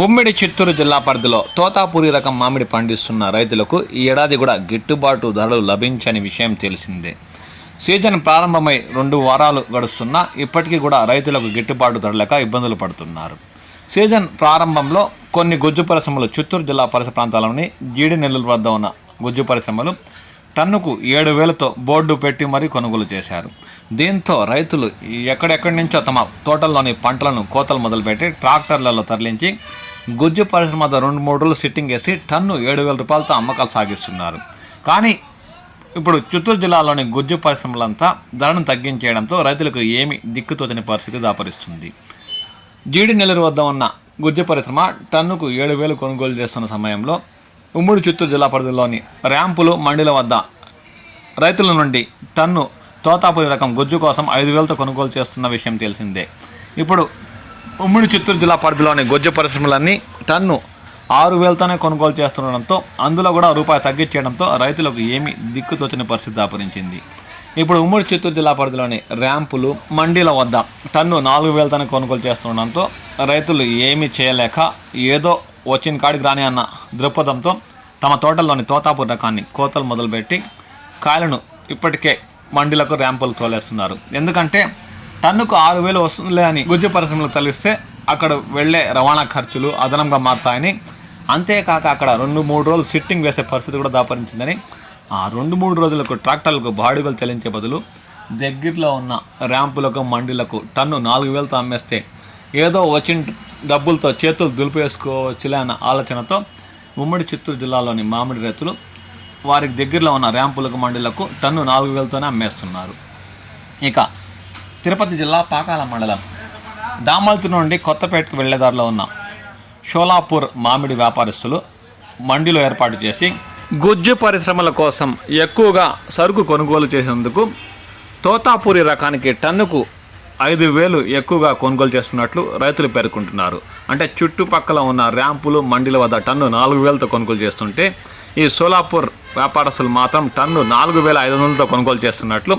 ఉమ్మడి చిత్తూరు జిల్లా పరిధిలో తోతాపురి రకం మామిడి పండిస్తున్న రైతులకు ఈ ఏడాది కూడా గిట్టుబాటు ధరలు లభించని విషయం తెలిసిందే. సీజన్ ప్రారంభమై 2 వారాలు గడుస్తున్నా ఇప్పటికీ కూడా రైతులకు గిట్టుబాటు ధర లేక ఇబ్బందులు పడుతున్నారు. సీజన్ ప్రారంభంలో కొన్ని గుజ్జు పరిశ్రమలు చిత్తూరు జిల్లా పరిసర ప్రాంతాల్లోని జీడినెల్లూరు వద్ద ఉన్న గుజ్జు పరిశ్రమలు టన్నుకు 7,000తో బోర్డు పెట్టి మరీ కొనుగోలు చేశారు. దీంతో రైతులు ఎక్కడెక్కడి నుంచో తమ తోటల్లోని పంటలను కోతలు మొదలుపెట్టి ట్రాక్టర్లలో తరలించి గుజ్జు పరిశ్రమ 2-3 రోజులు సిట్టింగ్ వేసి టన్ను 7,000 రూపాయలతో అమ్మకాలు సాగిస్తున్నారు. కానీ ఇప్పుడు చిత్తూరు జిల్లాలోని గుజ్జు పరిశ్రమలంతా ధరను తగ్గించేయడంతో రైతులకు ఏమీ దిక్కుతోచని పరిస్థితి దాపరిస్తుంది. జీడినెల్లూరు వద్ద ఉన్న గుజ్జు పరిశ్రమ టన్నుకు 7,000 కొనుగోలు చేస్తున్న సమయంలో ఉమ్మడి చిత్తూరు జిల్లా పరిధిలోని ర్యాంపులు మండీల వద్ద రైతుల నుండి టన్ను తోతాపురి రకం గుజ్జు కోసం 5,000తో కొనుగోలు చేస్తున్న విషయం తెలిసిందే. ఇప్పుడు ఉమ్మడి చిత్తూరు జిల్లా పరిధిలోని గుజ్జు పరిశ్రమలన్నీ టన్ను 6,000తోనే కొనుగోలు చేస్తుండడంతో అందులో కూడా రూపాయి తగ్గించేయడంతో రైతులకు ఏమీ దిక్కుతోచని పరిస్థితి దాపరించింది. ఇప్పుడు ఉమ్మడి చిత్తూరు జిల్లా పరిధిలోని ర్యాంపులు మండీల వద్ద టన్ను 4,000తోనే కొనుగోలు చేస్తుండడంతో రైతులు ఏమీ చేయలేక ఏదో వచ్చిన కాడికి రాని అన్న దృక్పథంతో తమ తోటల్లోని తోతాపురి రకాన్ని కోతలు మొదలుపెట్టి కాయలను ఇప్పటికే మండీలకు ర్యాంపులకు తోలేస్తున్నారు. ఎందుకంటే టన్నుకు 6,000 వస్తుందిలే అని గుజ్జు పరిశ్రమలకు తలిస్తే అక్కడ వెళ్ళే రవాణా ఖర్చులు అదనంగా మారుతాయని, అంతేకాక అక్కడ 2-3 రోజులు సిట్టింగ్ వేసే పరిస్థితి కూడా దాపరించిందని ఆ 2-3 రోజులకు ట్రాక్టర్లకు బాడుగలు చెల్లించే బదులు దగ్గరలో ఉన్న ర్యాంపులకు మండీలకు టన్ను 4,000తో అమ్మేస్తే ఏదో వచ్చిన డబ్బులతో చేతులు దులిపేసుకోవచ్చులే అన్న ఆలోచనతో ఉమ్మడి చిత్తూరు జిల్లాలోని మామిడి రైతులు వారికి దగ్గరలో ఉన్న ర్యాంపులకు మండీలకు టన్ను 4,000తోనే అమ్మేస్తున్నారు. ఇక తిరుపతి జిల్లా పాకాల మండలం దామల్తి నుండి కొత్తపేటకు వెళ్లేదారిలో ఉన్న షోలాపూర్ మామిడి వ్యాపారస్తులు మండీలో ఏర్పాటు చేసి గుజ్జు పరిశ్రమల కోసం ఎక్కువగా సరుకు కొనుగోలు చేసేందుకు తోతాపురి రకానికి టన్నుకు 5,000 ఎక్కువగా కొనుగోలు చేస్తున్నట్లు రైతులు పేర్కొంటున్నారు. అంటే చుట్టుపక్కల ఉన్న ర్యాంపులు మండీల వద్ద టన్ను 4,000తో కొనుగోలు చేస్తుంటే ఈ షోలాపూర్ వ్యాపారస్తులు మాత్రం టన్ను 4,500తో కొనుగోలు చేస్తున్నట్లు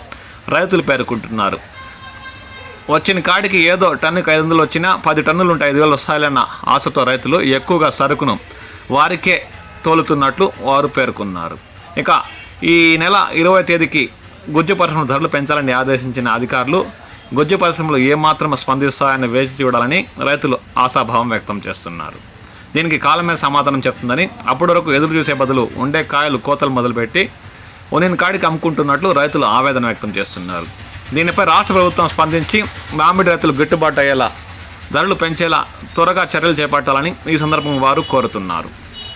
రైతులు పేర్కొంటున్నారు. వచ్చిన కాడికి ఏదో టన్నుకి 500 వచ్చినా 10 టన్నులు ఉంటే 5,000 వస్తాయన్న ఆశతో రైతులు ఎక్కువగా సరుకును వారికే తోలుతున్నట్లు వారు పేర్కొన్నారు. ఇక ఈ నెల 20వ తేదీకి గుజ్జు పరిశ్రమ ధరలు పెంచాలని ఆదేశించిన అధికారులు గుజ్జు పరిశ్రమలు ఏమాత్రం స్పందిస్తాయని వేచి చూడాలని రైతులు ఆశాభావం వ్యక్తం చేస్తున్నారు. దీనికి కాలమే సమాధానం చెప్తుందని, అప్పటి వరకు ఎదురు చూసే బదులు ఉండే కాయలు కోతలు మొదలుపెట్టి ఉనిన కాడికి అమ్ముకుంటున్నట్లు రైతులు ఆవేదన వ్యక్తం చేస్తున్నారు. దీనిపై రాష్ట్ర ప్రభుత్వం స్పందించి మామిడి రైతులు గిట్టుబాటు అయ్యేలా ధరలు పెంచేలా త్వరగా చర్యలు చేపట్టాలని ఈ సందర్భంగా వారు కోరుతున్నారు.